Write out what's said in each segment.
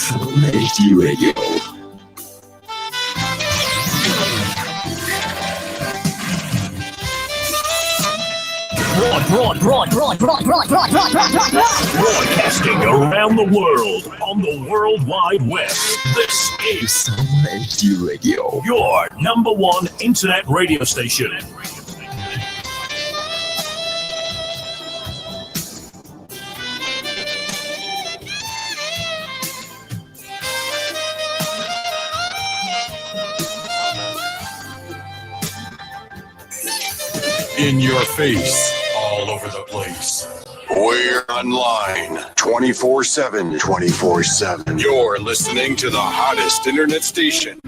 HD Radio. Broadcasting around the world on the World Wide Web. This is Summer HD Radio. your number one internet radio station. In your face, all over the place. We're online 24/7. 24/7. You're listening to the hottest internet station.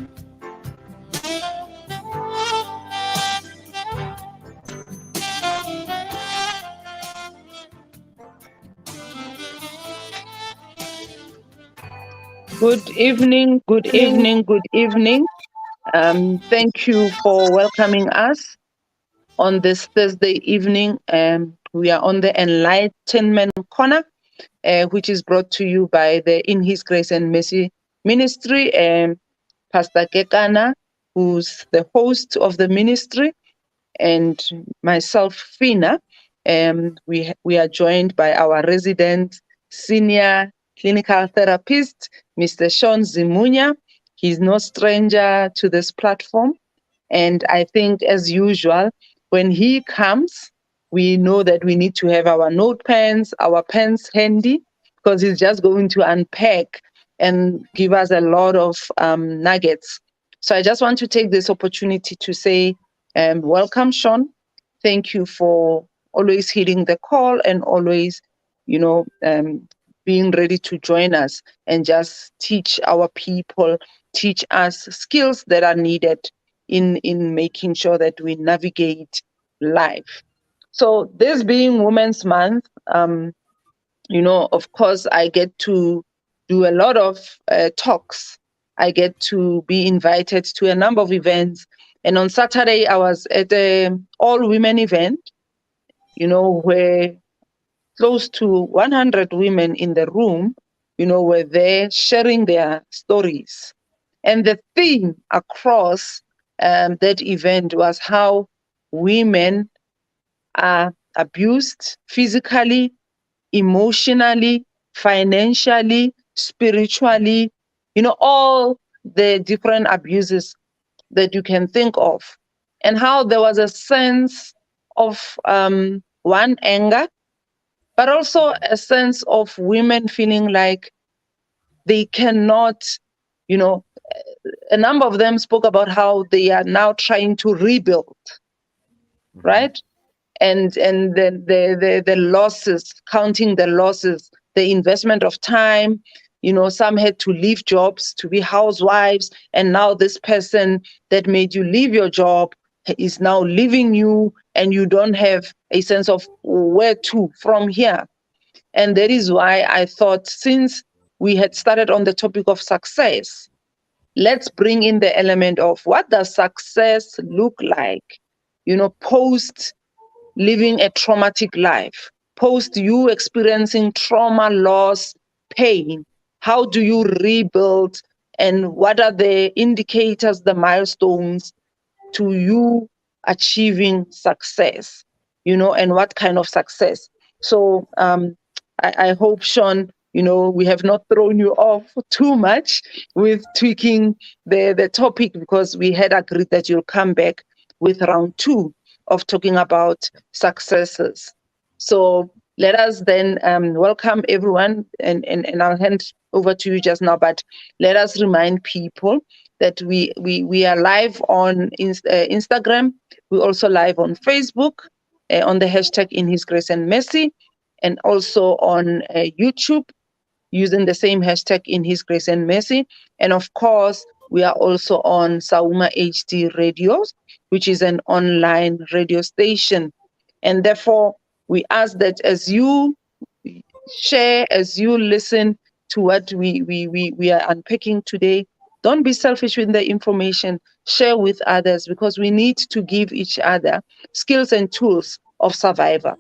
Good evening, good evening, good evening. Thank you for welcoming us on this Thursday evening. We are on the Enlightenment Corner, which is brought to you by the In His Grace and Mercy Ministry, Pastor Kekana, who's the host of the ministry, and myself, Fina. We are joined by our resident senior clinical therapist, Mr. Sean Zimunya. He's no stranger to this platform. And I think, as usual, when he comes, we know that we need to have our note pens, our pens handy, because he's just going to unpack and give us a lot of nuggets. So I just want to take this opportunity to say, welcome, Sean. Thank you for always heeding the call and always, being ready to join us and just teach our people, teach us skills that are needed in making sure that we navigate life. So this being Women's Month, of course, I get to do a lot of talks. I get to be invited to a number of events. And on Saturday, I was at an all-women event, where close to 100 women in the room, were there sharing their stories. And the theme across that event was how women are abused physically, emotionally, financially, spiritually, all the different abuses that you can think of. And how there was a sense of one, anger, but also a sense of women feeling like they cannot, a number of them spoke about how they are now trying to rebuild, right? And then the losses, counting the losses, the investment of time, some had to leave jobs to be housewives, and now this person that made you leave your job is now leaving you, and you don't have a sense of where to from here. And that is why I thought, since we had started on the topic of success, let's bring in the element of what does success look like, post living a traumatic life, post you experiencing trauma, loss, pain. How do you rebuild, and what are the indicators, the milestones to you achieving success, and what kind of success? So I hope, Sean, we have not thrown you off too much with tweaking the topic, because we had agreed that you'll come back with round 2 of talking about successes. So let us then welcome everyone, and I'll hand over to you just now, but let us remind people that we are live on Instagram. We're also live on Facebook on the hashtag In His Grace and Mercy, and also on YouTube using the same hashtag In His Grace and Mercy. And of course, we are also on Sauma HD Radios, which is an online radio station. And therefore, we ask that as you share, as you listen to what we are unpacking today, don't be selfish with the information. Share with others, because we need to give each other skills and tools of survival.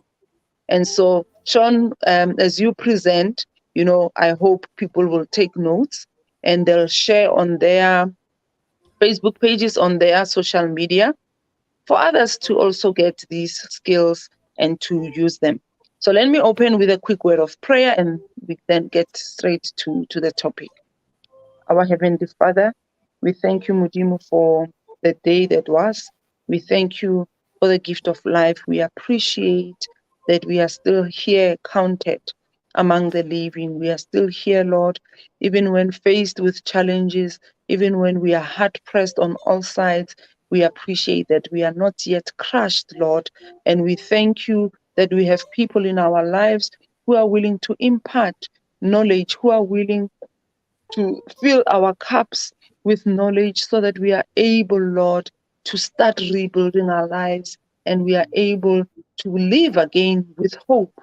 And so, Sean, as you present, I hope people will take notes and they'll share on their Facebook pages, on their social media, for others to also get these skills and to use them. So let me open with a quick word of prayer and we then get straight to the topic. Our Heavenly Father, we thank you, Mudimu, for the day that was. We thank you for the gift of life. We appreciate that we are still here, counted among the living. We are still here, Lord, even when faced with challenges, even when we are hard pressed on all sides. We appreciate that we are not yet crushed, Lord. And we thank you that we have people in our lives who are willing to impart knowledge, who are willing to fill our cups with knowledge so that we are able, Lord, to start rebuilding our lives and we are able to live again with hope.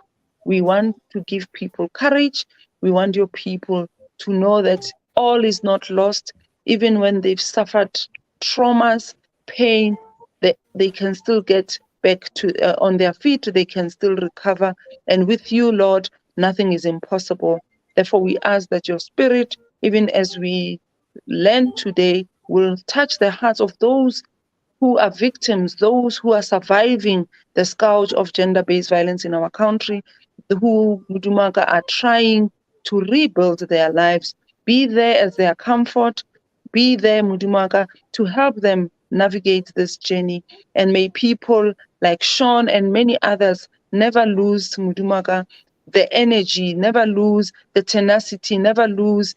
We want to give people courage. We want your people to know that all is not lost. Even when they've suffered traumas, pain, they can still get back to on their feet. They can still recover. And with you, Lord, nothing is impossible. Therefore, we ask that your spirit, even as we learn today, will touch the hearts of those who are victims, those who are surviving the scourge of gender-based violence in our country, who, Mudumaka, are trying to rebuild their lives. Be there as their comfort. Be there, Mudumaka, to help them navigate this journey. And may people like Sean and many others never lose, Mudumaka, the energy, never lose the tenacity, never lose,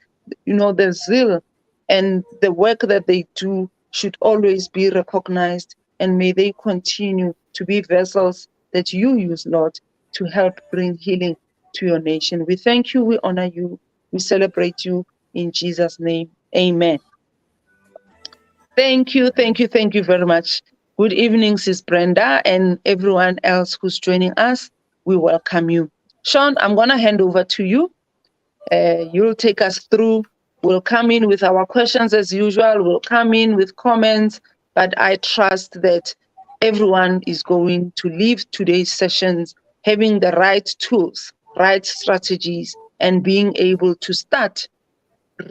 the zeal and the work that they do should always be recognized, and may they continue to be vessels that you use, Lord, to help bring healing to your nation. We thank you, we honor you, we celebrate you in Jesus' name. Amen. Thank you very much. Good evening, Sis Brenda, and everyone else who's joining us. We welcome you. Sean, I'm going to hand over to you. You'll take us through. We'll come in with our questions as usual. We'll come in with comments, but I trust that everyone is going to leave today's sessions having the right tools, right strategies, and being able to start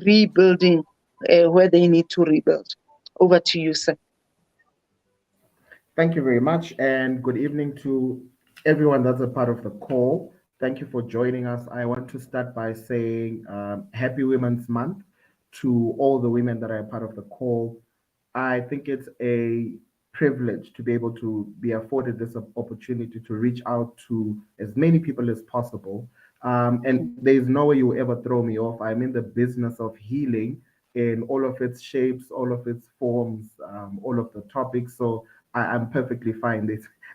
rebuilding where they need to rebuild. Over to you, sir. Thank you very much, and good evening to everyone that's a part of the call. Thank you for joining us. I want to start by saying Happy Women's Month to all the women that are a part of the call. I think it's a privilege to be able to be afforded this opportunity to reach out to as many people as possible. And there's no way you ever throw me off. I'm in the business of healing in all of its shapes, all of its forms, all of the topics. So I'm perfectly fine.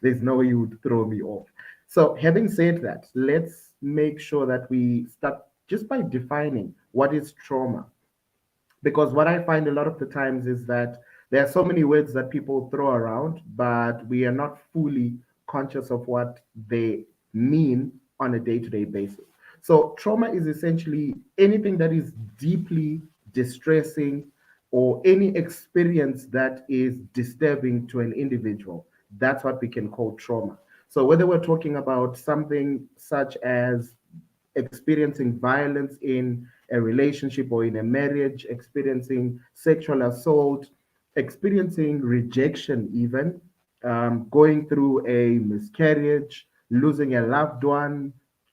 There's no way you would throw me off. So having said that, let's make sure that we start just by defining what is trauma. Because what I find a lot of the times is that there are so many words that people throw around, but we are not fully conscious of what they mean on a day-to-day basis. So trauma is essentially anything that is deeply distressing or any experience that is disturbing to an individual. That's what we can call trauma. So whether we're talking about something such as experiencing violence in a relationship or in a marriage, experiencing sexual assault, experiencing rejection, even going through a miscarriage, losing a loved one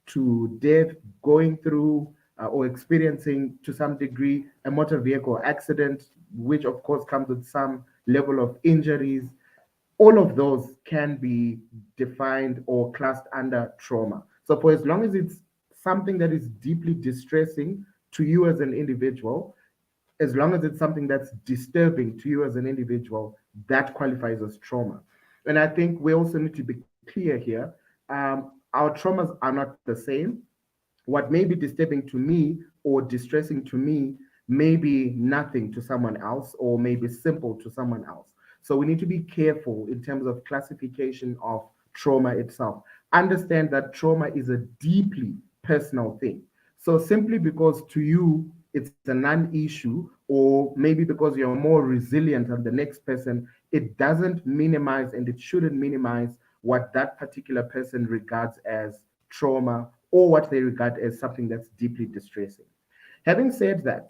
to death, going through or experiencing to some degree a motor vehicle accident, which of course comes with some level of injuries. All of those can be defined or classed under trauma. So for as long as it's something that is deeply distressing to you as an individual, as long as it's something that's disturbing to you as an individual, that qualifies as trauma. And I think we also need to be clear here. Our traumas are not the same. What may be disturbing to me or distressing to me may be nothing to someone else or may be simple to someone else. So we need to be careful in terms of classification of trauma itself. Understand that trauma is a deeply personal thing. So simply because to you it's a non-issue, or maybe because you're more resilient than the next person, it doesn't minimize and it shouldn't minimize what that particular person regards as trauma or what they regard as something that's deeply distressing. Having said that,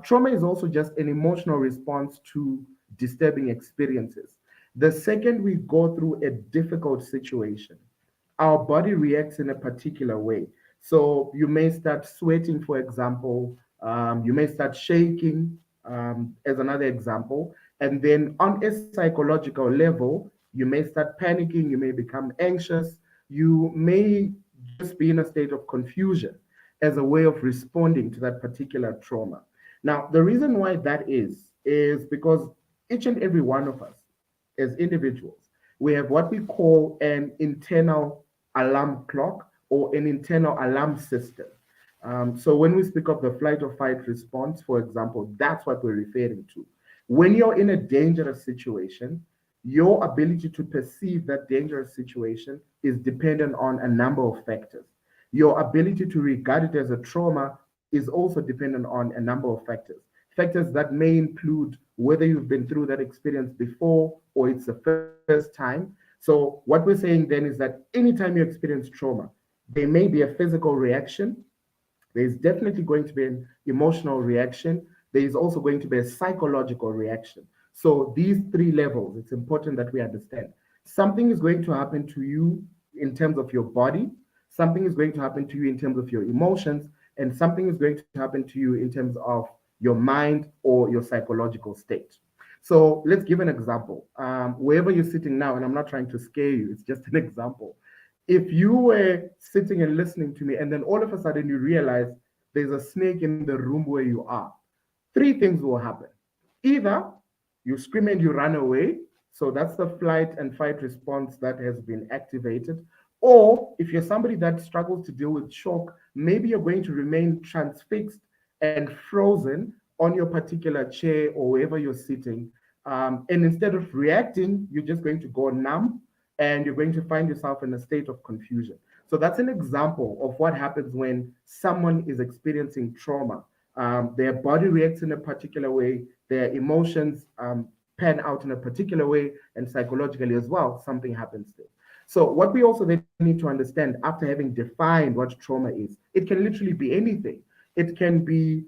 trauma is also just an emotional response to disturbing experiences. The second we go through a difficult situation, our body reacts in a particular way. So you may start sweating, for example, you may start shaking, as another example. And then on a psychological level, you may start panicking, you may become anxious, you may just be in a state of confusion as a way of responding to that particular trauma. Now, the reason why that is because each and every one of us as individuals, we have what we call an internal alarm clock or an internal alarm system. So when we speak of the flight or fight response, for example, that's what we're referring to. When you're in a dangerous situation, your ability to perceive that dangerous situation is dependent on a number of factors. Your ability to regard it as a trauma is also dependent on a number of factors. Factors that may include whether you've been through that experience before or it's the first time. So, what we're saying then is that anytime you experience trauma, there may be a physical reaction, there's definitely going to be an emotional reaction. There is also going to be a psychological reaction. So these three levels, it's important that we understand. Something is going to happen to you in terms of your body, something is going to happen to you in terms of your emotions, and something is going to happen to you in terms of your mind or your psychological state. So let's give an example. Wherever you're sitting now, and I'm not trying to scare you, it's just an example. If you were sitting and listening to me, and then all of a sudden you realize there's a snake in the room where you are, three things will happen. Either you scream and you run away, so that's the flight and fight response that has been activated. Or if you're somebody that struggles to deal with shock, maybe you're going to remain transfixed and frozen on your particular chair or wherever you're sitting. And instead of reacting, you're just going to go numb and you're going to find yourself in a state of confusion. So that's an example of what happens when someone is experiencing trauma. Their body reacts in a particular way, their emotions pan out in a particular way, and psychologically as well, something happens there. So what we also then need to understand after having defined what trauma is, it can literally be anything. It can be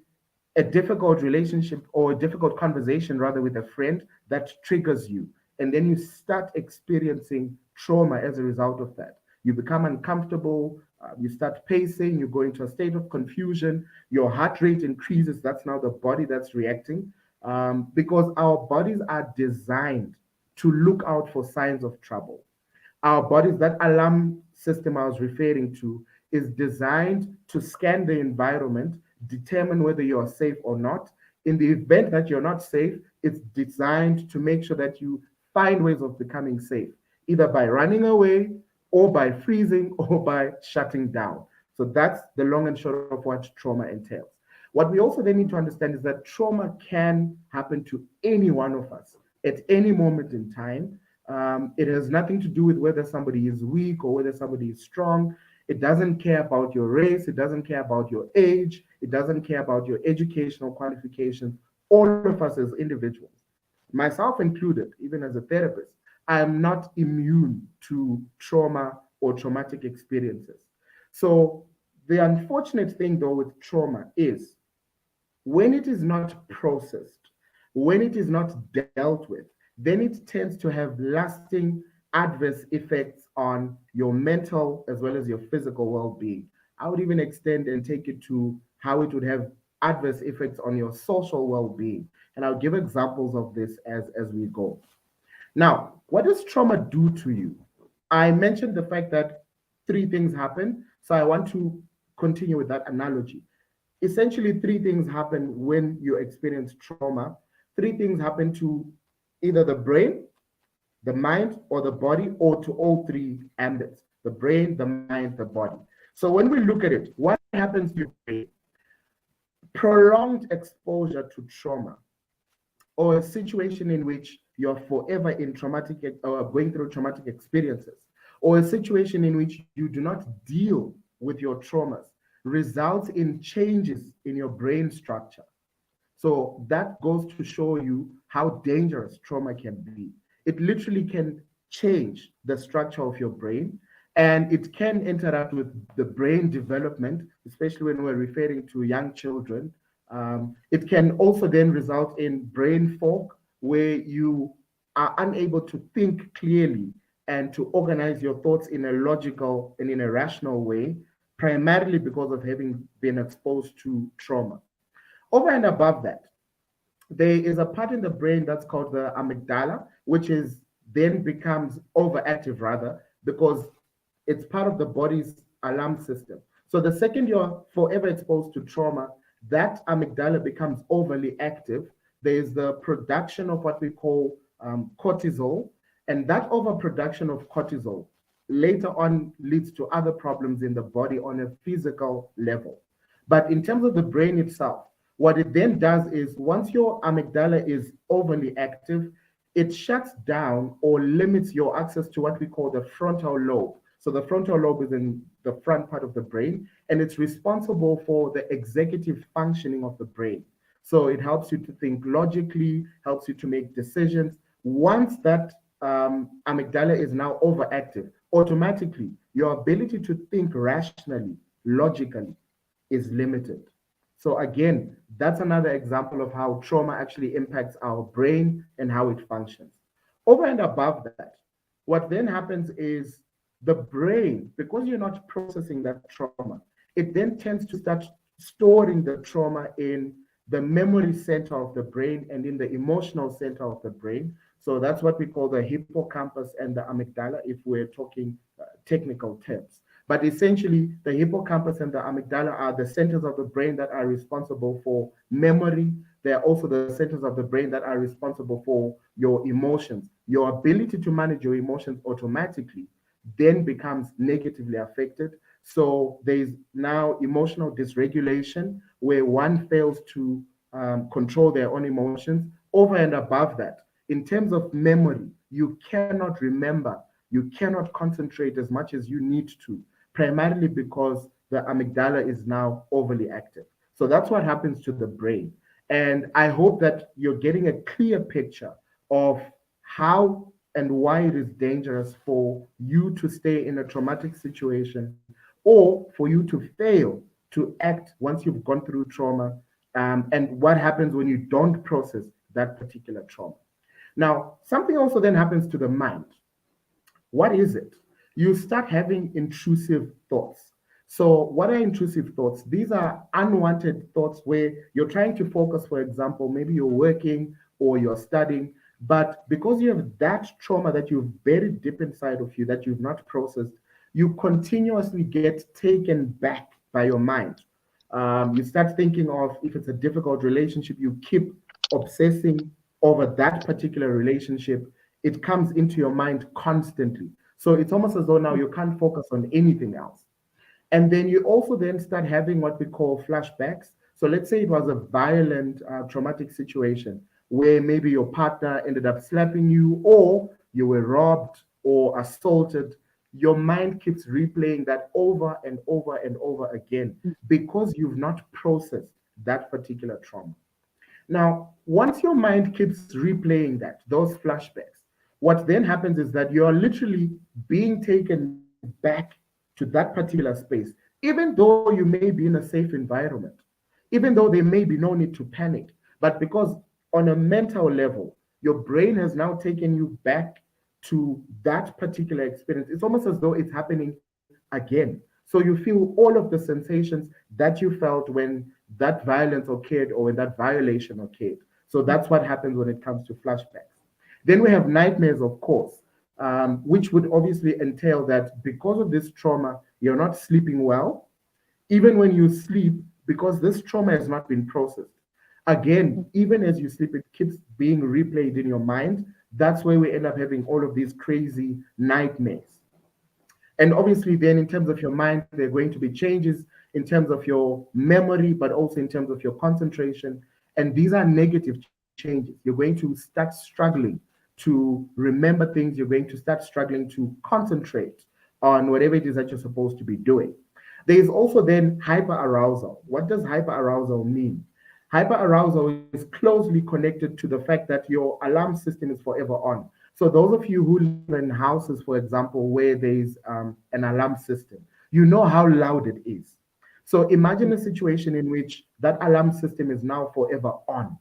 a difficult relationship or a difficult conversation rather with a friend that triggers you. And then you start experiencing trauma as a result of that. You become uncomfortable, you start pacing, you go into a state of confusion, your heart rate increases. That's now the body that's reacting, because our bodies are designed to look out for signs of trouble. Our bodies, that alarm system I was referring to, is designed to scan the environment, determine whether you are safe or not. In the event that you're not safe, it's designed to make sure that you find ways of becoming safe, either by running away or by freezing or by shutting down. So that's the long and short of what trauma entails. What we also then need to understand is that trauma can happen to any one of us at any moment in time. It has nothing to do with whether somebody is weak or whether somebody is strong. It doesn't care about your race. It doesn't care about your age. It doesn't care about your educational qualifications. All of us as individuals, myself included, even as a therapist, I am not immune to trauma or traumatic experiences. So the unfortunate thing though with trauma is when it is not processed, when it is not dealt with, then it tends to have lasting adverse effects on your mental as well as your physical well-being. I would even extend and take it to how it would have adverse effects on your social well-being. And I'll give examples of this as we go. Now, what does trauma do to you? I mentioned the fact that three things happen, so I want to continue with that analogy. Essentially, three things happen when you experience trauma. Three things happen to either the brain, the mind, or the body, or to all three ambits: the brain, the mind, the body. So when we look at it, what happens to your brain? Prolonged exposure to trauma, or a situation in which you're forever in traumatic or going through traumatic experiences, or a situation in which you do not deal with your traumas, results in changes in your brain structure. So that goes to show you how dangerous trauma can be. It literally can change the structure of your brain. And it can interact with the brain development, especially when we're referring to young children. It can also then result in brain fog, where you are unable to think clearly and to organize your thoughts in a logical and in a rational way, primarily because of having been exposed to trauma. Over and above that, there is a part in the brain that's called the amygdala, which is then becomes overactive rather, because it's part of the body's alarm system. So the second you're forever exposed to trauma, that amygdala becomes overly active. There is the production of what we call cortisol, and that overproduction of cortisol later on leads to other problems in the body on a physical level. But in terms of the brain itself, what it then does is once your amygdala is overly active, it shuts down or limits your access to what we call the frontal lobe. So the frontal lobe is in the front part of the brain, and it's responsible for the executive functioning of the brain. So it helps you to think logically, helps you to make decisions. Once that amygdala is now overactive, automatically your ability to think rationally, logically, is limited. So again, that's another example of how trauma actually impacts our brain and how it functions. Over and above that, what then happens is the brain, because you're not processing that trauma, it then tends to start storing the trauma in the memory center of the brain and in the emotional center of the brain. So that's what we call the hippocampus and the amygdala, if we're talking technical terms. But essentially, the hippocampus and the amygdala are the centers of the brain that are responsible for memory. They are also the centers of the brain that are responsible for your emotions. Your ability to manage your emotions automatically then becomes negatively affected. So there's now emotional dysregulation where one fails to control their own emotions. Over and above that, in terms of memory, you cannot remember, you cannot concentrate as much as you need to, primarily because the amygdala is now overly active. So that's what happens to the brain. And I hope that you're getting a clear picture of how and why it is dangerous for you to stay in a traumatic situation or for you to fail to act once you've gone through trauma, and what happens when you don't process that particular trauma. Now, something also then happens to the mind. What is it? You start having intrusive thoughts. So, what are intrusive thoughts? These are unwanted thoughts where you're trying to focus, for example, maybe you're working or you're studying, but because you have that trauma that you've buried deep inside of you that you've not processed, you continuously get taken back by your mind. You start thinking of if it's a difficult relationship, you keep obsessing over that particular relationship. It comes into your mind constantly. So it's almost as though now you can't focus on anything else. And then you also then start having what we call flashbacks. So let's say it was a violent, traumatic situation where maybe your partner ended up slapping you, or you were robbed or assaulted. Your mind keeps replaying that over and over and over again because you've not processed that particular trauma. Now, once your mind keeps replaying that, those flashbacks, what then happens is that you are literally being taken back to that particular space, even though you may be in a safe environment, even though there may be no need to panic. But because on a mental level, your brain has now taken you back to that particular experience, it's almost as though it's happening again. So you feel all of the sensations that you felt when that violence occurred or when that violation occurred. So that's what happens when it comes to flashbacks. Then we have nightmares, of course, which would obviously entail that because of this trauma, you're not sleeping well. Even when you sleep, because this trauma has not been processed. Again, even as you sleep, it keeps being replayed in your mind. That's where we end up having all of these crazy nightmares. And obviously, then in terms of your mind, there are going to be changes in terms of your memory, but also in terms of your concentration. And these are negative changes. You're going to start struggling to remember things. You're going to start struggling to concentrate on whatever it is that you're supposed to be doing. There is also then hyperarousal. What does hyperarousal mean? Hyperarousal is closely connected to the fact that your alarm system is forever on. So those of you who live in houses, for example, where there's an alarm system, you know how loud it is. So imagine a situation in which that alarm system is now forever on.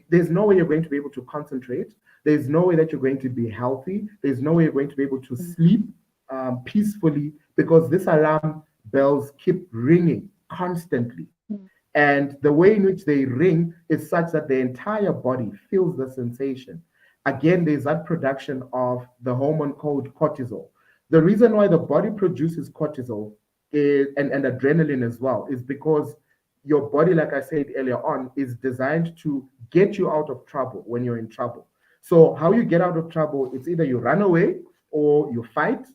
There's no way you're going to be able to concentrate. There's no way that you're going to be healthy. There's no way you're going to be able to sleep peacefully, because this alarm bells keep ringing constantly. And the way in which they ring is such that the entire body feels the sensation. Again, there's that production of the hormone called cortisol. The reason why the body produces cortisol and adrenaline as well is because your body, like I said earlier on, is designed to get you out of trouble when you're in trouble. So, how you get out of trouble, it's either you run away or you fight,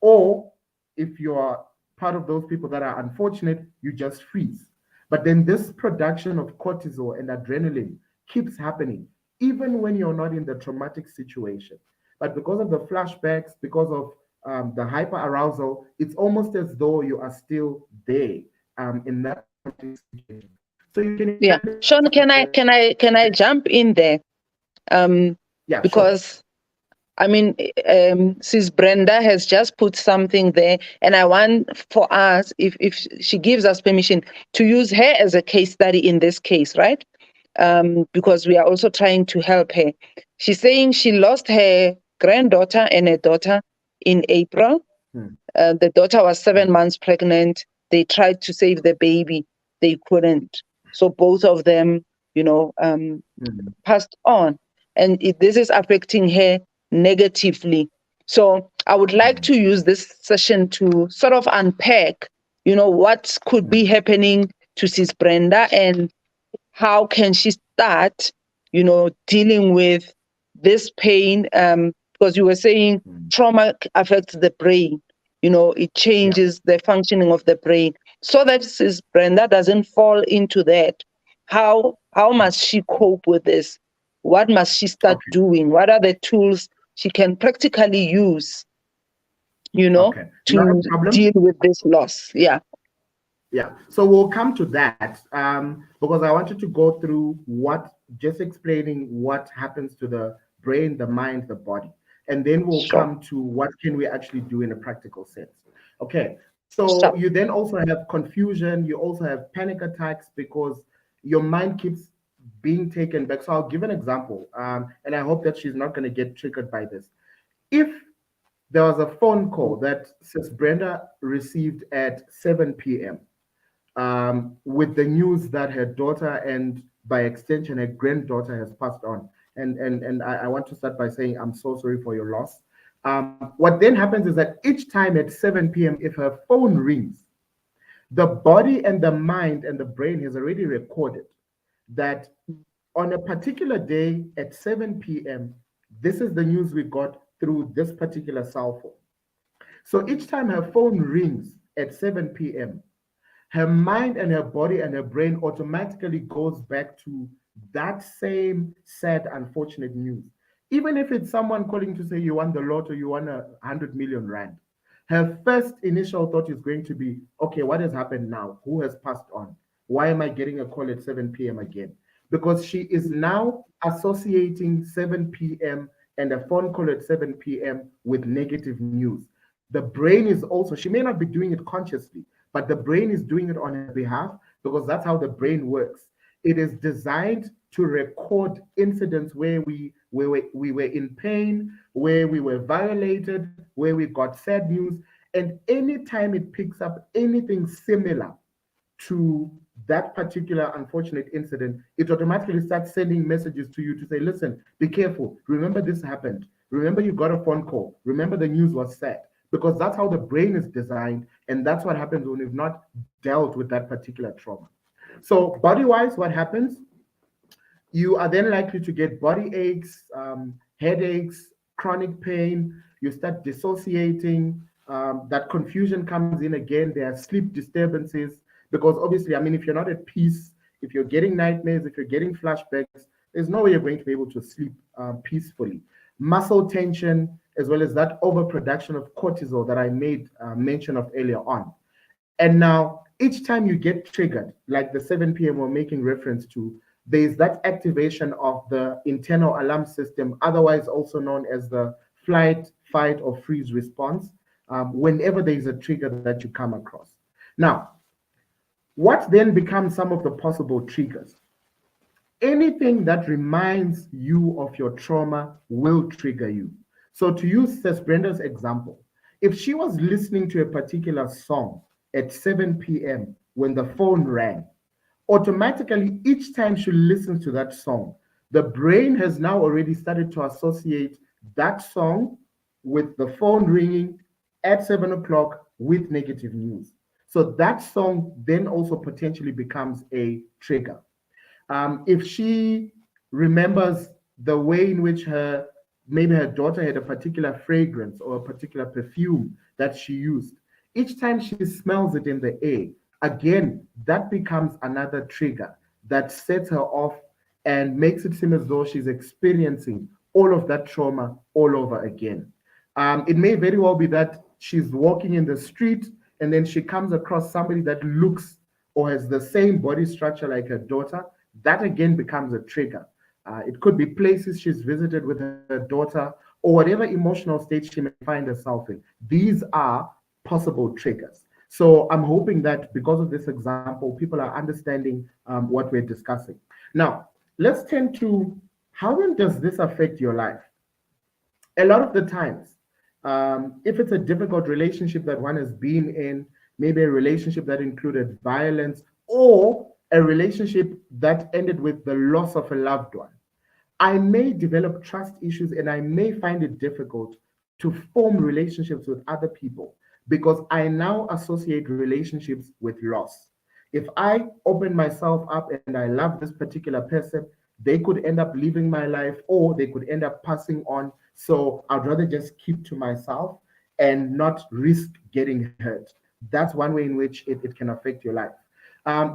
or if you are part of those people that are unfortunate, you just freeze. But then this production of cortisol and adrenaline keeps happening, even when you're not in the traumatic situation. But because of the flashbacks, because of the hyper arousal, it's almost as though you are still there in that situation. So you can, yeah. Sean, can I jump in there? Yeah, because sure. I mean, Sis Brenda has just put something there, and I want for us, if she gives us permission, to use her as a case study in this case, right? Because we are also trying to help her. She's saying she lost her granddaughter and her daughter in April. The daughter was 7 months pregnant. They tried to save the baby. They couldn't. So both of them, passed on. And this is affecting her negatively. So I would like to use this session to sort of unpack, what could be happening to Sis Brenda, and how can she start, dealing with this pain? Because you were saying trauma affects the brain, it changes the functioning of the brain. So that Sis Brenda doesn't fall into that. How must she cope with this? What must she start doing? What are the tools she can practically use, Not a to problem. deal with this loss? Yeah. Yeah, so we'll come to that because I wanted to go through just explaining what happens to the brain, the mind, the body, and then we'll come to what can we actually do in a practical sense. Okay, so you then also have confusion, you also have panic attacks because your mind keeps being taken back. So I'll give an example, and I hope that she's not going to get triggered by this. If there was a phone call that Sis Brenda received at 7 p.m. With the news that her daughter and by extension her granddaughter has passed on. And I want to start by saying I'm so sorry for your loss. What then happens is that each time at 7 p.m., if her phone rings, the body and the mind and the brain has already recorded that on a particular day at 7 p.m., this is the news we got through this particular cell phone. So each time her phone rings at 7 p.m., her mind and her body and her brain automatically goes back to that same sad, unfortunate news. Even if it's someone calling to say you won the lotto, you won 100 million rand, her first initial thought is going to be, okay, what has happened now? Who has passed on? Why am I getting a call at 7 p.m. again? Because she is now associating 7 p.m. and a phone call at 7 p.m. with negative news. The brain is also, she may not be doing it consciously, but the brain is doing it on her behalf because that's how the brain works. It is designed to record incidents where we were in pain, where we were violated, where we got sad news. And anytime it picks up anything similar to that particular unfortunate incident, it automatically starts sending messages to you to say, listen, be careful. Remember this happened. Remember you got a phone call. Remember the news was sad. Because that's how the brain is designed, and that's what happens when we've not dealt with that particular trauma. So body-wise, what happens? You are then likely to get body aches, headaches, chronic pain. You start dissociating. That confusion comes in again. There are sleep disturbances because obviously, I mean, if you're not at peace, if you're getting nightmares, if you're getting flashbacks, there's no way you're going to be able to sleep peacefully. Muscle tension, as well as that overproduction of cortisol that I made mention of earlier on. And now, each time you get triggered, like the 7 p.m. we're making reference to, there's that activation of the internal alarm system, otherwise also known as the flight, fight, or freeze response, whenever there's a trigger that you come across. Now, what then becomes some of the possible triggers? Anything that reminds you of your trauma will trigger you. So, to use Sis Brenda's example, if she was listening to a particular song at 7 p.m. when the phone rang, automatically each time she listens to that song, the brain has now already started to associate that song with the phone ringing at 7 o'clock with negative news. So that song then also potentially becomes a trigger. If she remembers the way in which maybe her daughter had a particular fragrance or a particular perfume that she used, each time she smells it in the air, again, that becomes another trigger that sets her off and makes it seem as though she's experiencing all of that trauma all over again. It may very well be that she's walking in the street and then she comes across somebody that looks or has the same body structure like her daughter. That again becomes a trigger. It could be places she's visited with her daughter or whatever emotional state she may find herself in. These are possible triggers. So I'm hoping that because of this example, people are understanding what we're discussing. Now, let's turn to how then does this affect your life? A lot of the times, if it's a difficult relationship that one has been in, maybe a relationship that included violence or a relationship that ended with the loss of a loved one, I may develop trust issues and I may find it difficult to form relationships with other people because I now associate relationships with loss. If I open myself up and I love this particular person, they could end up leaving my life or they could end up passing on. So I'd rather just keep to myself and not risk getting hurt. That's one way in which it can affect your life.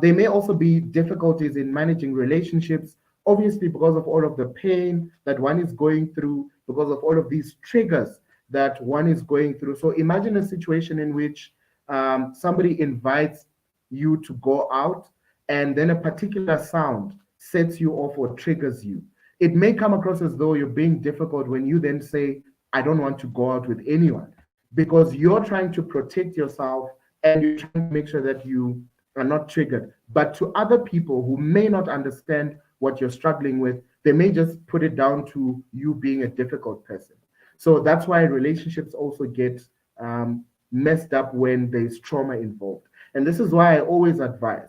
There may also be difficulties in managing relationships, obviously, because of all of the pain that one is going through, because of all of these triggers that one is going through. So imagine a situation in which somebody invites you to go out, and then a particular sound sets you off or triggers you. It may come across as though you're being difficult when you then say, I don't want to go out with anyone, because you're trying to protect yourself and you're trying to make sure that you are not triggered. But to other people who may not understand what you're struggling with, they may just put it down to you being a difficult person. So that's why relationships also get messed up when there's trauma involved. And this is why I always advise,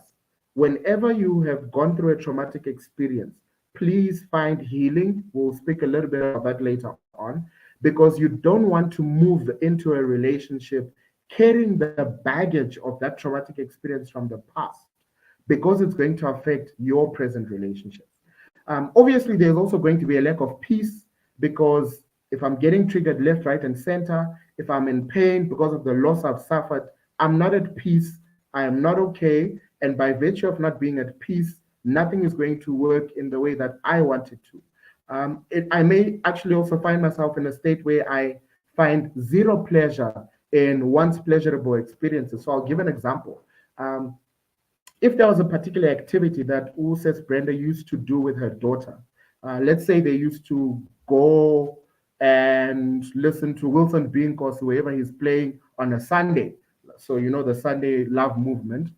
whenever you have gone through a traumatic experience, please find healing. We'll speak a little bit about that later on, because you don't want to move into a relationship carrying the baggage of that traumatic experience from the past, because it's going to affect your present relationships. Obviously, there's also going to be a lack of peace, because if I'm getting triggered left, right, and center, if I'm in pain because of the loss I've suffered, I'm not at peace, I am not okay. And by virtue of not being at peace, nothing is going to work in the way that I want it to. I may actually also find myself in a state where I find zero pleasure in once pleasurable experiences. So I'll give an example. If there was a particular activity that Sis Brenda used to do with her daughter, let's say they used to go and listen to Wilson Binkos, whoever he's playing on a Sunday. So, you know, the Sunday love movement.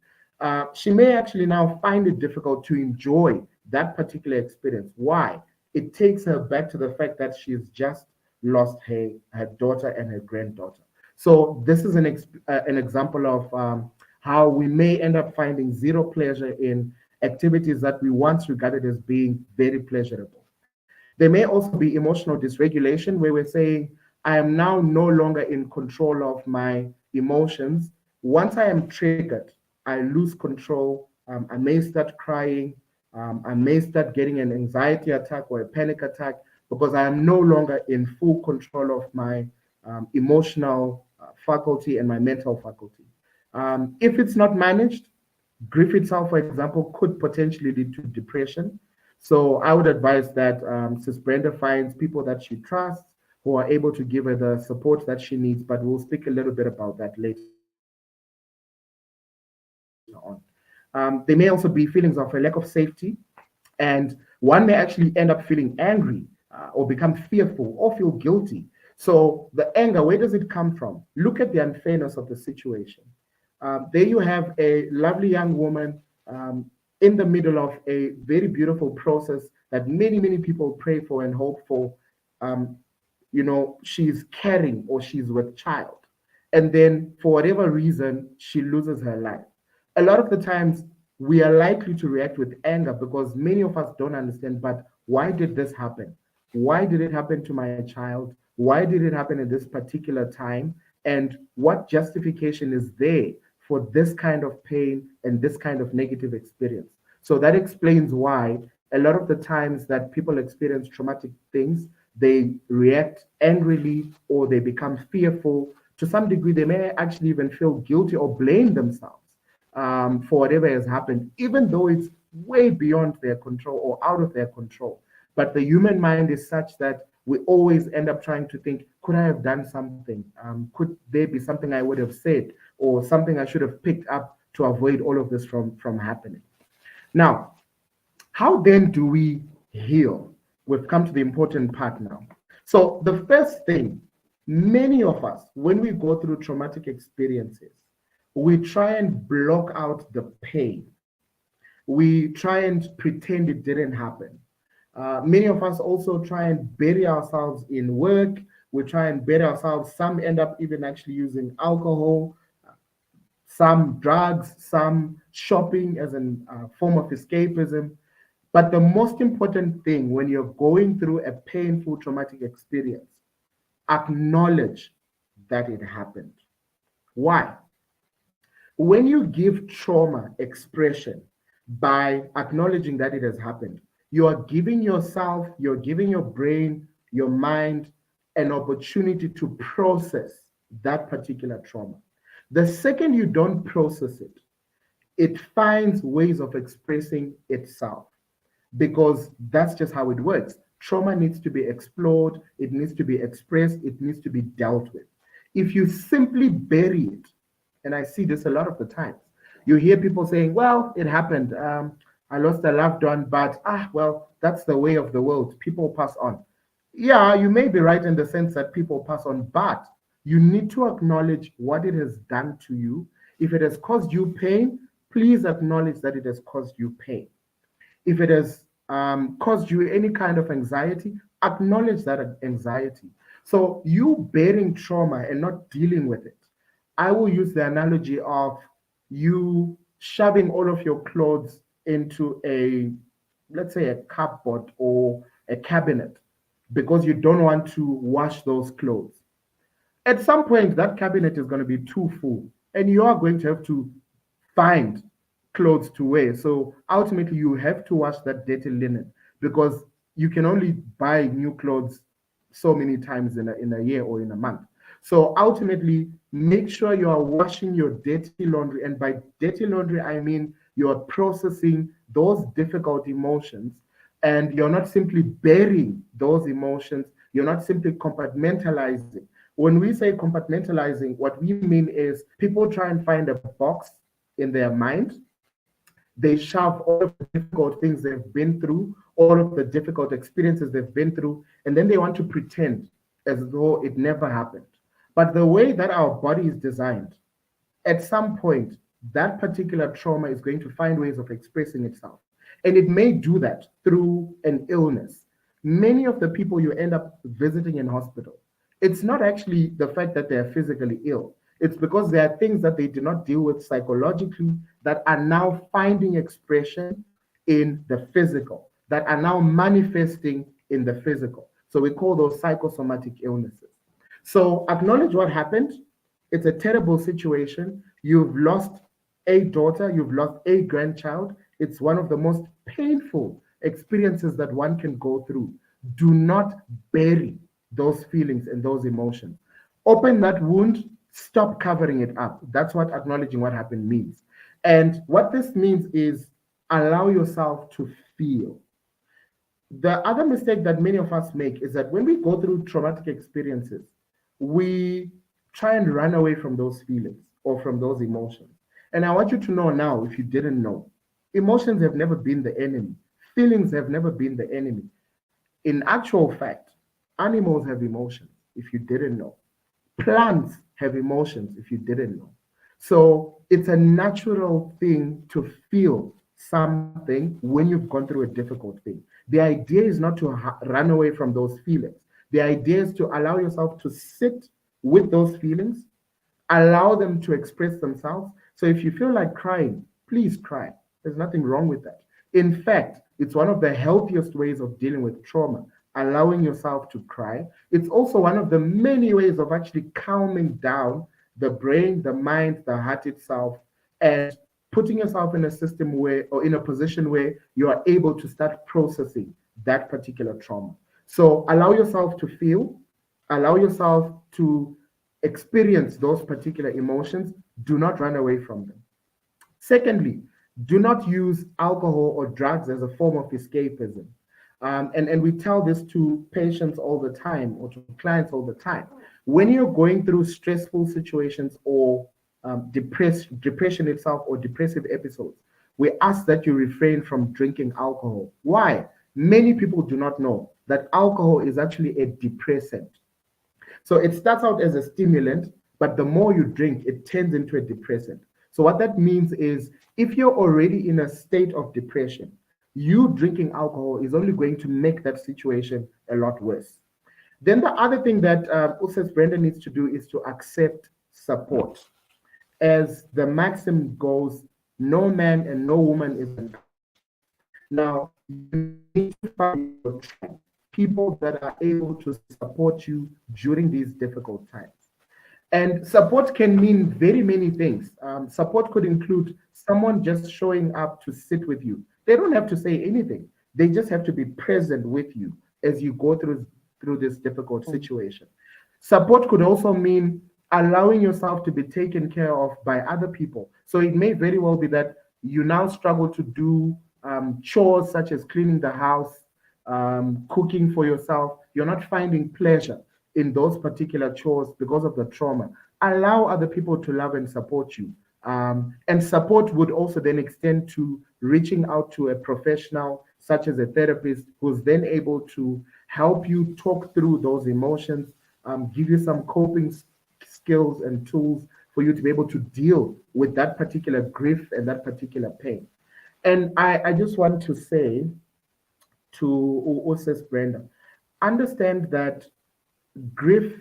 She may actually now find it difficult to enjoy that particular experience. Why? It takes her back to the fact that she's just lost her daughter and her granddaughter. So this is an example of how we may end up finding zero pleasure in activities that we once regarded as being very pleasurable. There may also be emotional dysregulation where we're saying, I am now no longer in control of my emotions. Once I am triggered, I lose control. I may start crying. I may start getting an anxiety attack or a panic attack because I am no longer in full control of my emotional faculty and my mental faculty. If it's not managed, grief itself, for example, could potentially lead to depression. So I would advise that Sis Brenda finds people that she trusts who are able to give her the support that she needs, but we'll speak a little bit about that later on. There may also be feelings of a lack of safety. And one may actually end up feeling angry or become fearful or feel guilty. So the anger, where does it come from? Look at the unfairness of the situation. There you have a lovely young woman in the middle of a very beautiful process that many, many people pray for and hope for. Um, she's carrying or she's with child. And then for whatever reason, she loses her life. A lot of the times, we are likely to react with anger because many of us don't understand, but why did this happen? Why did it happen to my child? Why did it happen at this particular time? And what justification is there for this kind of pain and this kind of negative experience? So that explains why a lot of the times that people experience traumatic things, they react angrily or they become fearful. To some degree, they may actually even feel guilty or blame themselves for whatever has happened, even though it's way beyond their control or out of their control. But the human mind is such that we always end up trying to think, could I have done something? Could there be something I would have said or something I should have picked up to avoid all of this from happening? Now, how then do we heal? We've come to the important part now. So the first thing, many of us, when we go through traumatic experiences, we try and block out the pain. We try and pretend it didn't happen. Many of us also try and bury ourselves in work. We try and bury ourselves. Some end up even actually using alcohol, some drugs, some shopping as a form of escapism. But the most important thing when you're going through a painful, traumatic experience, acknowledge that it happened. Why? When you give trauma expression by acknowledging that it has happened, you are giving yourself, you're giving your brain, your mind, an opportunity to process that particular trauma. The second you don't process it, it finds ways of expressing itself because that's just how it works. Trauma needs to be explored, it needs to be expressed, it needs to be dealt with. If you simply bury it, and I see this a lot of the times, you hear people saying, well, it happened. I lost a loved one, but well, that's the way of the world. People pass on. Yeah, you may be right in the sense that people pass on, but you need to acknowledge what it has done to you. If it has caused you pain, please acknowledge that it has caused you pain. If it has caused you any kind of anxiety, acknowledge that anxiety. So you bearing trauma and not dealing with it, I will use the analogy of you shoving all of your clothes into a, let's say, a cupboard or a cabinet because you don't want to wash those clothes. At some point, that cabinet is going to be too full, and you are going to have to find clothes to wear. So ultimately, you have to wash that dirty linen because you can only buy new clothes so many times in a year or in a month. So ultimately, make sure you are washing your dirty laundry. And by dirty laundry, I mean you are processing those difficult emotions and you're not simply burying those emotions. You're not simply compartmentalizing. When we say compartmentalizing, what we mean is people try and find a box in their mind. They shove all of the difficult things they've been through, all of the difficult experiences they've been through, and then they want to pretend as though it never happened. But the way that our body is designed, at some point, that particular trauma is going to find ways of expressing itself. And it may do that through an illness. Many of the people you end up visiting in hospital, it's not actually the fact that they're physically ill. It's because there are things that they did not deal with psychologically that are now finding expression in the physical, that are now manifesting in the physical. So we call those psychosomatic illnesses. So acknowledge what happened. It's a terrible situation. You've lost a daughter, you've lost a grandchild. It's one of the most painful experiences that one can go through. Do not bury those feelings and those emotions. Open that wound, stop covering it up. That's what acknowledging what happened means. And what this means is allow yourself to feel. The other mistake that many of us make is that when we go through traumatic experiences, we try and run away from those feelings or from those emotions. And I want you to know now, if you didn't know, emotions have never been the enemy. Feelings have never been the enemy. In actual fact, animals have emotions, if you didn't know. Plants have emotions, if you didn't know. So it's a natural thing to feel something when you've gone through a difficult thing. The idea is not to run away from those feelings. The idea is to allow yourself to sit with those feelings, allow them to express themselves. So if you feel like crying, please cry. There's nothing wrong with that. In fact, it's one of the healthiest ways of dealing with trauma, allowing yourself to cry. It's also one of the many ways of actually calming down the brain, the mind, the heart itself, and putting yourself in a system where, or in a position where you are able to start processing that particular trauma. So allow yourself to feel, allow yourself to experience those particular emotions. Do not run away from them. Secondly, do not use alcohol or drugs as a form of escapism. And we tell this to patients all the time or to clients all the time. When you're going through stressful situations or depression itself or depressive episodes, we ask that you refrain from drinking alcohol. Why? Many people do not know that alcohol is actually a depressant. So it starts out as a stimulant, but the more you drink, it turns into a depressant. So what that means is if you're already in a state of depression, you drinking alcohol is only going to make that situation a lot worse. Then the other thing that Usas Brenda needs to do is to accept support. As the maxim goes, no man and no woman is an island. Now, you need to find your tribe, people that are able to support you during these difficult times. And support can mean very many things. Support could include someone just showing up to sit with you. They don't have to say anything. They just have to be present with you as you go through this difficult situation. Support could also mean allowing yourself to be taken care of by other people. So it may very well be that you now struggle to do chores such as cleaning the house, cooking for yourself. You're not finding pleasure in those particular chores because of the trauma. Allow other people to love and support you. And support would also then extend to reaching out to a professional, such as a therapist, who's then able to help you talk through those emotions, give you some coping skills and tools for you to be able to deal with that particular grief and that particular pain. And I just want to say to Oses Brenda, understand that grief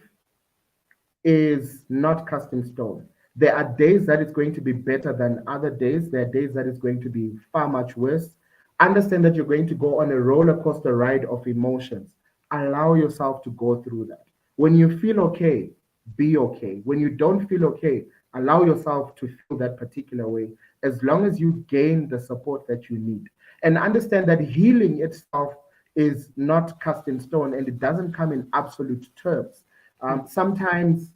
is not cast in stone. There are days that it's going to be better than other days. There are days that it's going to be far much worse. Understand that you're going to go on a roller coaster ride of emotions. Allow yourself to go through that. When you feel okay, be okay. When you don't feel okay, allow yourself to feel that particular way, as long as you gain the support that you need. And understand that healing itself is not cast in stone and it doesn't come in absolute terms. Sometimes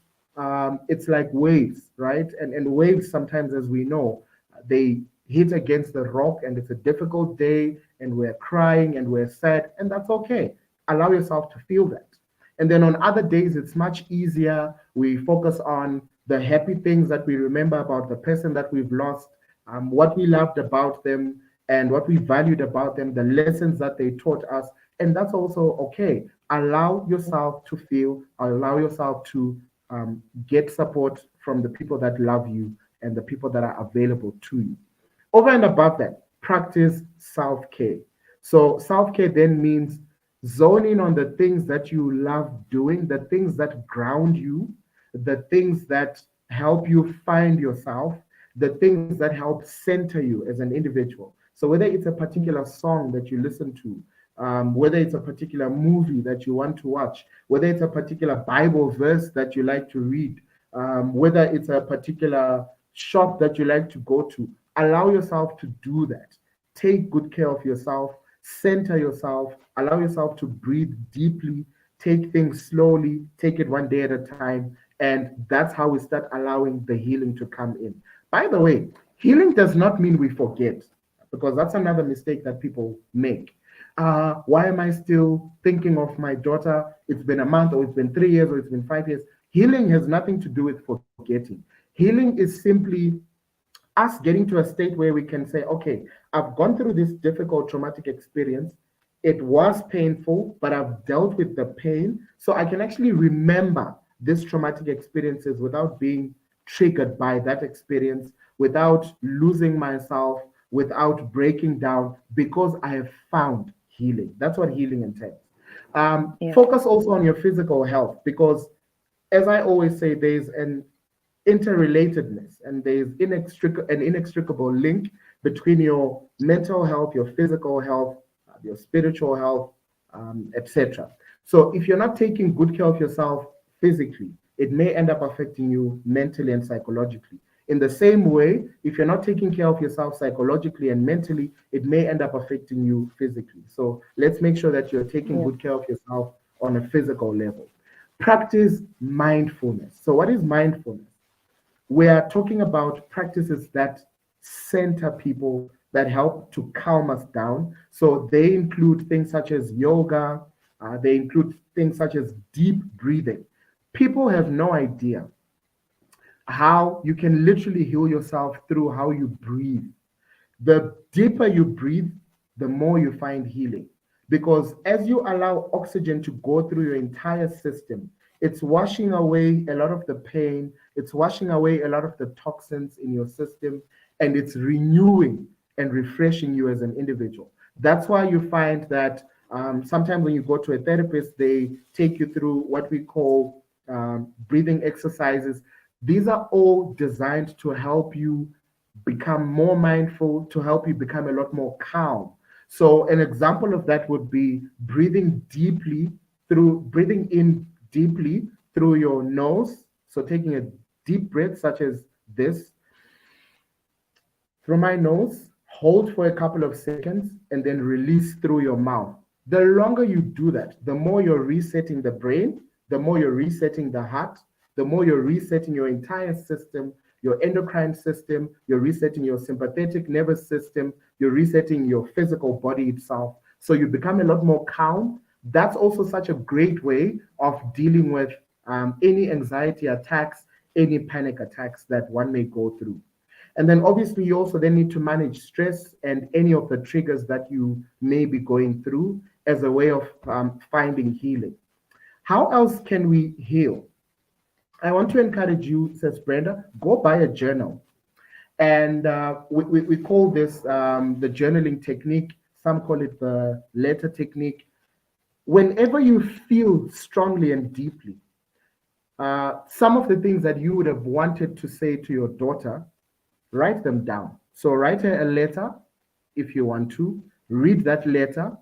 it's like waves, right? And waves sometimes, as we know, they hit against the rock and it's a difficult day and we're crying and we're sad, and that's okay. Allow yourself to feel that. And then on other days, it's much easier. We focus on the happy things that we remember about the person that we've lost, what we loved about them, and what we valued about them, the lessons that they taught us. And that's also okay. Allow yourself to feel, allow yourself to get support from the people that love you and the people that are available to you. Over and above that, practice self-care. So self-care then means zoning on the things that you love doing, the things that ground you, the things that help you find yourself, the things that help center you as an individual. So whether it's a particular song that you listen to, whether it's a particular movie that you want to watch, whether it's a particular Bible verse that you like to read, whether it's a particular shop that you like to go to, allow yourself to do that. Take good care of yourself, center yourself, allow yourself to breathe deeply, take things slowly, take it one day at a time. And that's how we start allowing the healing to come in. By the way, healing does not mean we forget, because that's another mistake that people make. Why am I still thinking of my daughter? It's been a month, or it's been 3 years, or it's been 5 years. Healing has nothing to do with forgetting. Healing is simply us getting to a state where we can say, okay, I've gone through this difficult traumatic experience. It was painful, but I've dealt with the pain. So I can actually remember these traumatic experiences without being triggered by that experience, without losing myself, without breaking down, because I have found healing. That's what healing entails. Yeah. Focus also on your physical health, because as I always say, there's an interrelatedness and there's an inextricable link between your mental health, your physical health, your spiritual health, etc. So if you're not taking good care of yourself physically, it may end up affecting you mentally and psychologically. In the same way, if you're not taking care of yourself psychologically and mentally, it may end up affecting you physically. So let's make sure that you're taking Yeah. good care of yourself on a physical level. Practice mindfulness. So, what is mindfulness? We are talking about practices that center people, that help to calm us down. So, they include things such as yoga, they include things such as deep breathing. People have no idea how you can literally heal yourself through how you breathe. The deeper you breathe, the more you find healing. Because as you allow oxygen to go through your entire system, it's washing away a lot of the pain, it's washing away a lot of the toxins in your system, and it's renewing and refreshing you as an individual. That's why you find that sometimes when you go to a therapist, they take you through what we call breathing exercises. These are all designed to help you become more mindful, to help you become a lot more calm. So, an example of that would be breathing in deeply through your nose. So, taking a deep breath, such as this, through my nose, hold for a couple of seconds, and then release through your mouth. The longer you do that, the more you're resetting the brain, the more you're resetting the heart, the more you're resetting your entire system, your endocrine system, you're resetting your sympathetic nervous system, you're resetting your physical body itself. So you become a lot more calm. That's also such a great way of dealing with any anxiety attacks, any panic attacks that one may go through. And then obviously you also then need to manage stress and any of the triggers that you may be going through as a way of finding healing. How else can we heal? I want to encourage you, says Brenda, go buy a journal. And we call this the journaling technique. Some call it the letter technique. Whenever you feel strongly and deeply, some of the things that you would have wanted to say to your daughter, write them down. So write her a letter if you want to, read that letter.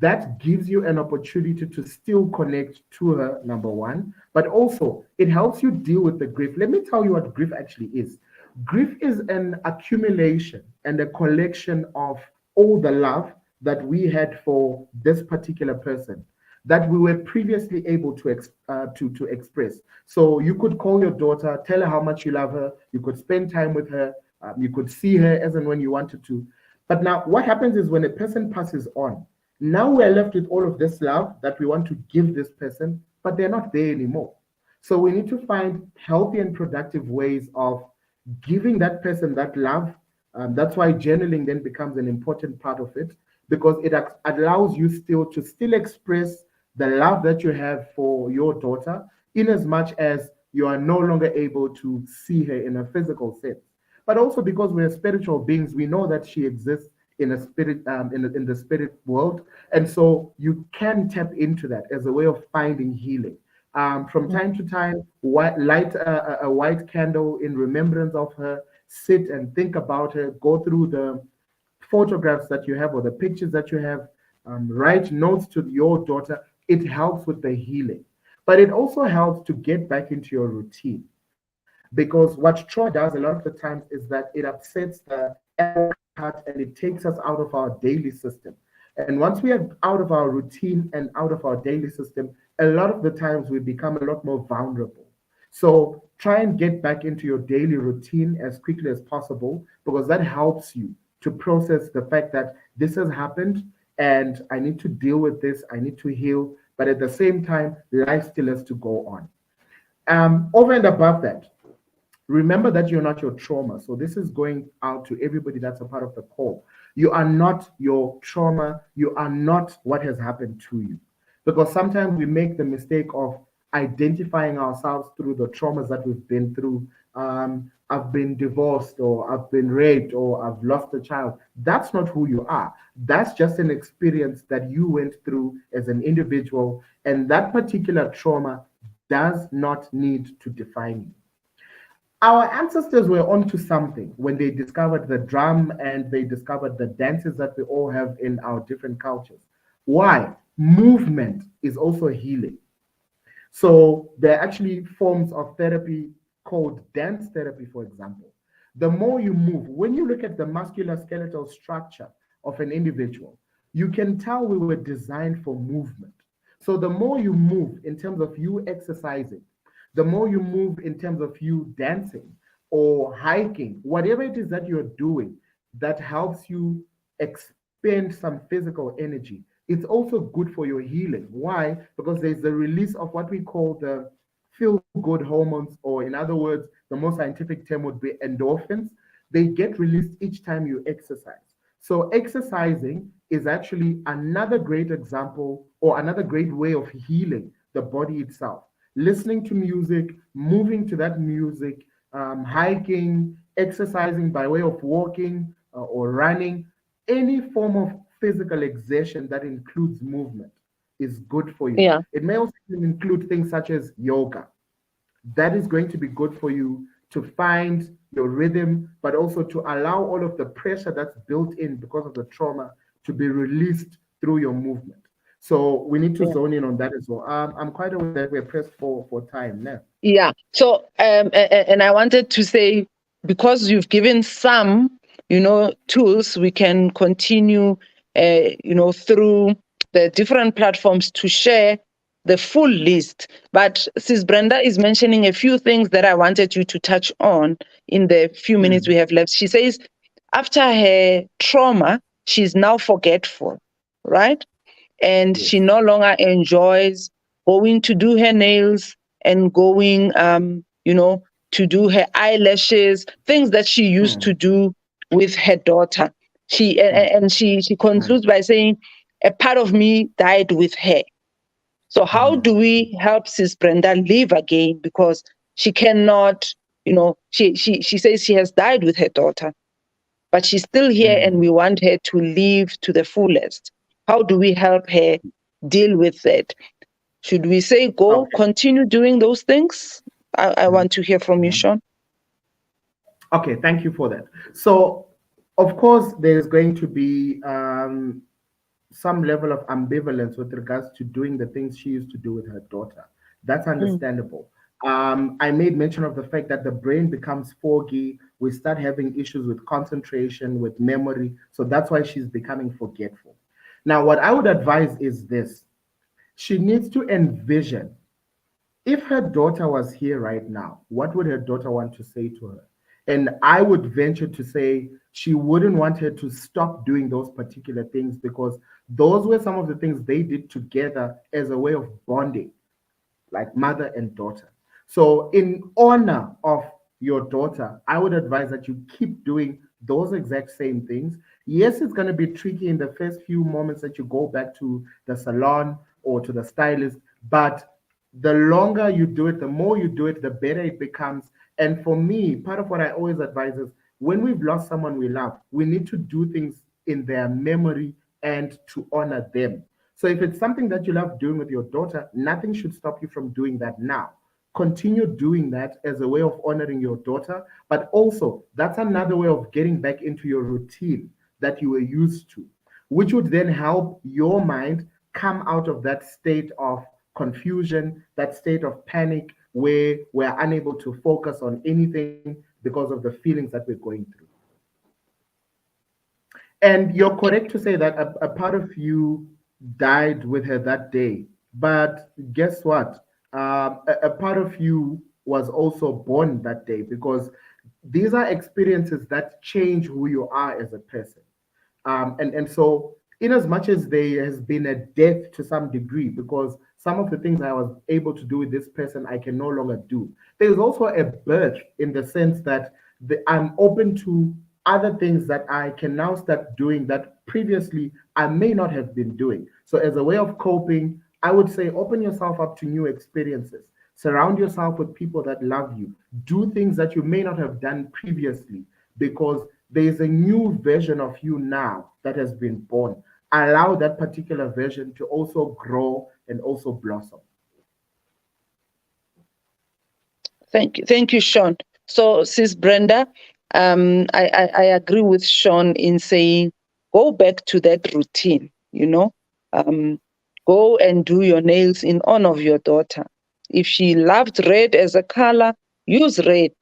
That gives you an opportunity to still connect to her, number one, but also it helps you deal with the grief. Let me tell you what grief actually is. Grief is an accumulation and a collection of all the love that we had for this particular person that we were previously able to express. So you could call your daughter, tell her how much you love her, you could spend time with her, you could see her as and when you wanted to. But now what happens is when a person passes on, now we're left with all of this love that we want to give this person, but they're not there anymore. So we need to find healthy and productive ways of giving that person that love. That's why journaling then becomes an important part of it, because it allows you still express the love that you have for your daughter, in as much as you are no longer able to see her in a physical sense. But also because we're spiritual beings, we know that she exists in a spirit, in the spirit world, and so you can tap into that as a way of finding healing. From time to time, light a white candle in remembrance of her, sit and think about her, go through the photographs that you have or the pictures that you have, write notes to your daughter. It helps with the healing, but it also helps to get back into your routine, because what trauma does a lot of the times is that it upsets the heart and it takes us out of our daily system. And once we are out of our routine and out of our daily system, a lot of the times we become a lot more vulnerable. So try and get back into your daily routine as quickly as possible, because that helps you to process the fact that this has happened and I need to deal with this, I need to heal, but at the same time, life still has to go on. Over and above that, remember that you're not your trauma. So this is going out to everybody that's a part of the call. You are not your trauma. You are not what has happened to you. Because sometimes we make the mistake of identifying ourselves through the traumas that we've been through. I've been divorced, or I've been raped, or I've lost a child. That's not who you are. That's just an experience that you went through as an individual. And that particular trauma does not need to define you. Our ancestors were onto something when they discovered the drum and they discovered the dances that we all have in our different cultures. Why? Movement is also healing. So there are actually forms of therapy called dance therapy, for example. The more you move, when you look at the musculoskeletal structure of an individual, you can tell we were designed for movement. So the more you move in terms of you exercising, the more you move in terms of you dancing or hiking, whatever it is that you're doing that helps you expend some physical energy, it's also good for your healing. Why? Because there's the release of what we call the feel good hormones, or in other words, the more scientific term would be endorphins. They get released each time you exercise. So, exercising is actually another great example or another great way of healing the body itself. Listening to music, moving to that music, hiking, exercising by way of walking or running, any form of physical exertion that includes movement is good for you. Yeah. It may also include things such as yoga. That is going to be good for you to find your rhythm, but also to allow all of the pressure that's built in because of the trauma to be released through your movement. So we need to Yeah. zone in on that as well. I'm quite aware that we're pressed for time now. Yeah. So, and I wanted to say, because you've given some, tools, we can continue, through the different platforms to share the full list. But Sis Brenda is mentioning a few things that I wanted you to touch on in the few minutes we have left. She says, after her trauma, she's now forgetful, right? And she Yes. no longer enjoys going to do her nails and going to do her eyelashes, things that she used to do with her daughter. She concludes by saying, a part of me died with her. So how do we help Sis Brenda live again? Because she cannot, she says she has died with her daughter, but she's still here and we want her to live to the fullest. How do we help her deal with it? Should we say go, Okay. continue doing those things? I want to hear from you, Sean. Okay, thank you for that. So, of course, there's going to be some level of ambivalence with regards to doing the things she used to do with her daughter. That's Mm, understandable. I made mention of the fact that the brain becomes foggy. We start having issues with concentration, with memory. So that's why she's becoming forgetful. Now, what I would advise is this: she needs to envision, if her daughter was here right now, what would her daughter want to say to her? And I would venture to say she wouldn't want her to stop doing those particular things, because those were some of the things they did together as a way of bonding, like mother and daughter. So, in honor of your daughter, I would advise that you keep doing those exact same things. Yes, it's going to be tricky in the first few moments that you go back to the salon or to the stylist, but the longer you do it, the more you do it, the better it becomes. And for me, part of what I always advise is, when we've lost someone we love, we need to do things in their memory and to honor them. So if it's something that you love doing with your daughter, nothing should stop you from doing that now. Continue doing that as a way of honoring your daughter, but also that's another way of getting back into your routine that you were used to, which would then help your mind come out of that state of confusion, that state of panic where we're unable to focus on anything because of the feelings that we're going through. And you're correct to say that a part of you died with her that day. But guess what? A part of you was also born that day, because these are experiences that change who you are as a person. And so, in as much as there has been a death to some degree, because some of the things I was able to do with this person, I can no longer do, there's also a birth in the sense that I'm open to other things that I can now start doing that previously I may not have been doing. So, as a way of coping, I would say open yourself up to new experiences. Surround yourself with people that love you. Do things that you may not have done previously because there is a new version of you now that has been born. Allow that particular version to also grow and also blossom. Thank you, Sean. So, Sis Brenda, I agree with Sean in saying go back to that routine. Um, go and do your nails in honor of your daughter. If she loved red as a color, use red.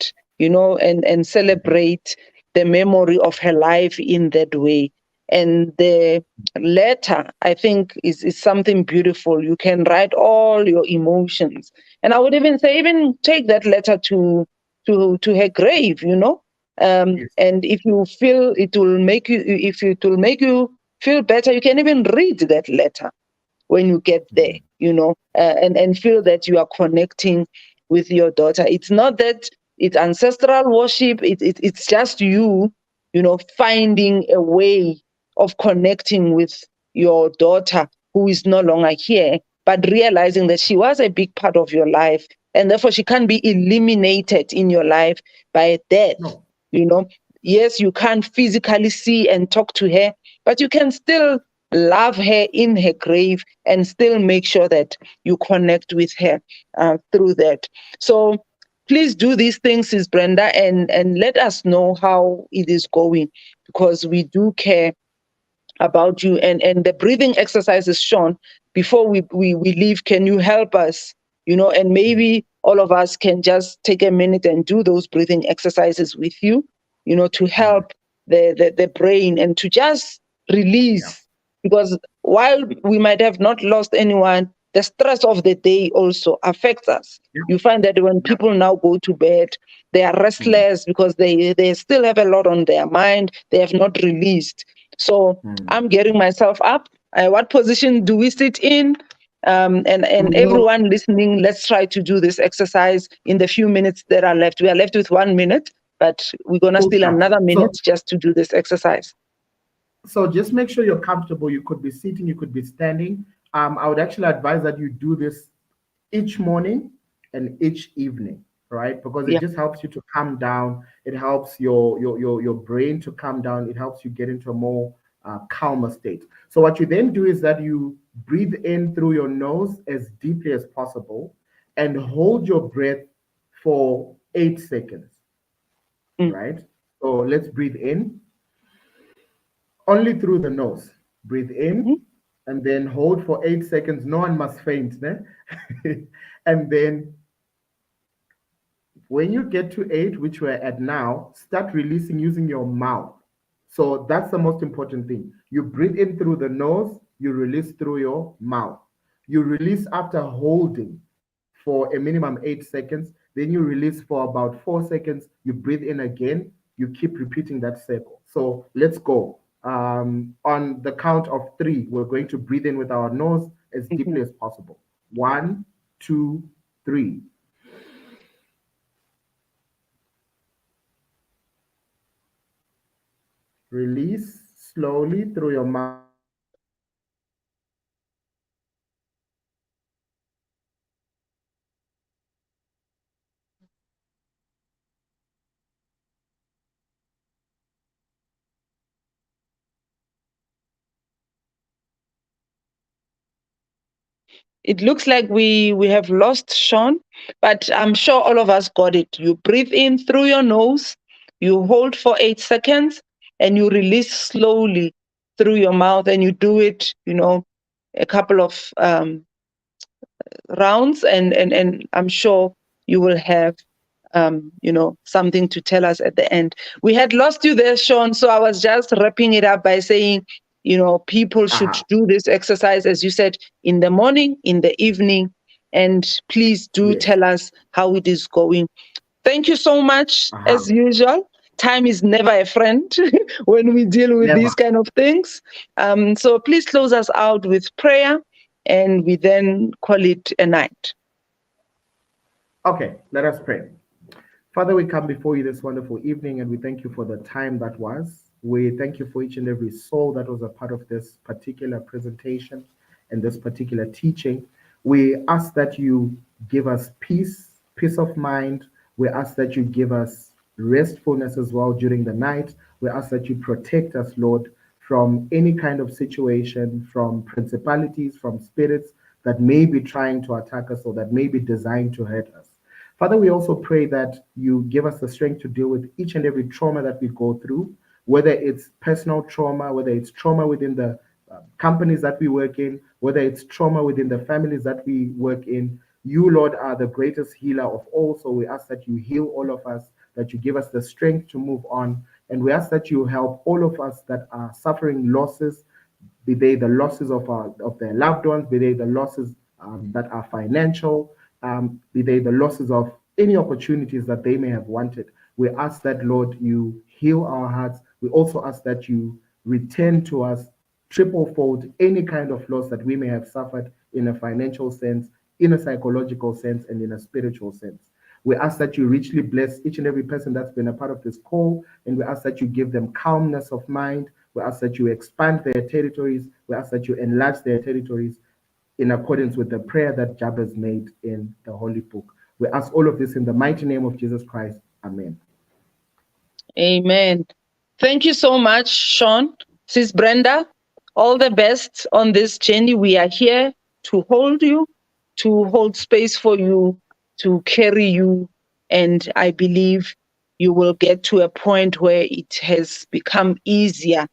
And celebrate the memory of her life in that way. And the letter, I think, is something beautiful. You can write all your emotions, and I would even say, even take that letter to her grave. Yes. And if you feel it will make you, if it will make you feel better, you can even read that letter when you get there. And feel that you are connecting with your daughter. It's not that it's ancestral worship. It's just finding a way of connecting with your daughter who is no longer here, but realizing that she was a big part of your life, and therefore she can't be eliminated in your life by death. No. You know, yes, you can't physically see and talk to her, but you can still love her in her grave and still make sure that you connect with her through that. So please do these things, Sis Brenda, and let us know how it is going, because we do care about you. And the breathing exercises, Sean, before we leave, can you help us? And maybe all of us can just take a minute and do those breathing exercises with you, to help the brain and to just release. Yeah. Because while we might have not lost anyone, the stress of the day also affects us. Yeah. You find that when Yeah. people now go to bed, they are restless because they still have a lot on their mind. They have not released. So I'm getting myself up. What position do we sit in? And No, everyone listening, let's try to do this exercise in the few minutes that are left. We are left with 1 minute, but we're going to cool steal stuff. another minute So, just to do this exercise. so just make sure you're comfortable. You could be sitting, you could be standing. I would actually advise that you do this each morning and each evening, right? Because it Yeah. just helps you to calm down. It helps your brain to calm down. It helps you get into a more calmer state. So what you then do is that you breathe in through your nose as deeply as possible and hold your breath for 8 seconds, Mm. right? So let's breathe in only through the nose. Breathe in Mhm. and then hold for 8 seconds. No one must faint. Ne? And then when you get to 8, which we're at now, start releasing using your mouth. So that's the most important thing. You breathe in through the nose, you release through your mouth. You release after holding for a minimum 8 seconds, then you release for about 4 seconds, you breathe in again, you keep repeating that cycle. So let's go. On the count of 3, we're going to breathe in with our nose as deeply Mhm. as possible. 1, 2, 3. Release slowly through your mouth. It looks like we have lost Sean, but I'm sure all of us got it. You breathe in through your nose, you hold for 8 seconds, and you release slowly through your mouth, and you do it, a couple of rounds, and I'm sure you will have something to tell us at the end. We had lost you there, Sean, so I was just wrapping it up by saying, people should Aha. do this exercise, as you said, in the morning, in the evening, and please do Yes. tell us how it is going. Thank you so much, Aha. as usual. Time is never a friend when we deal with Never. these kind of things. So please close us out with prayer, and we then call it a night. Okay, let us pray. Father, we come before you this wonderful evening and we thank you for the time that was. We thank you for each and every soul that was a part of this particular presentation and this particular teaching. We ask that you give us peace of mind. We ask that you give us restfulness as well during the night. We ask that you protect us, Lord, from any kind of situation, from principalities, from spirits that may be trying to attack us or that may be designed to hurt us. Father, we also pray that you give us the strength to deal with each and every trauma that we go through, whether it's personal trauma, whether it's trauma within the companies that we work in, whether it's trauma within the families that we work in. You, Lord, are the greatest healer of all. So we ask that you heal all of us, that you give us the strength to move on. And we ask that you help all of us that are suffering losses, be they the losses of their loved ones, be they the losses that are financial, be they the losses of any opportunities that they may have wanted. We ask that, Lord, you heal our hearts. We also ask that you return to us triple fold any kind of loss that we may have suffered in a financial sense, in a psychological sense, and in a spiritual sense. We ask that you richly bless each and every person that's been a part of this call, and we ask that you give them calmness of mind. We ask that you expand their territories. We ask that you enlarge their territories in accordance with the prayer that Jabez made in the Holy Book. We ask all of this in the mighty name of Jesus Christ. Amen. Amen. Thank you so much, Sean. Sis Brenda, all the best on this journey. We are here to hold you, to hold space for you, to carry you. And I believe you will get to a point where it has become easier,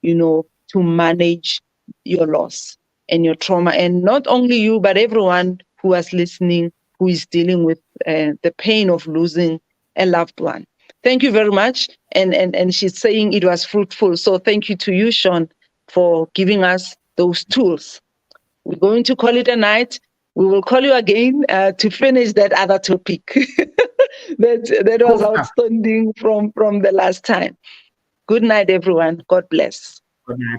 to manage your loss and your trauma. And not only you, but everyone who was listening, who is dealing with the pain of losing a loved one. Thank you very much. And she's saying it was fruitful. So thank you to you, Sean, for giving us those tools. We're going to call it a night. We will call you again to finish that other topic that was outstanding from the last time. Good night, everyone. God bless. Good night.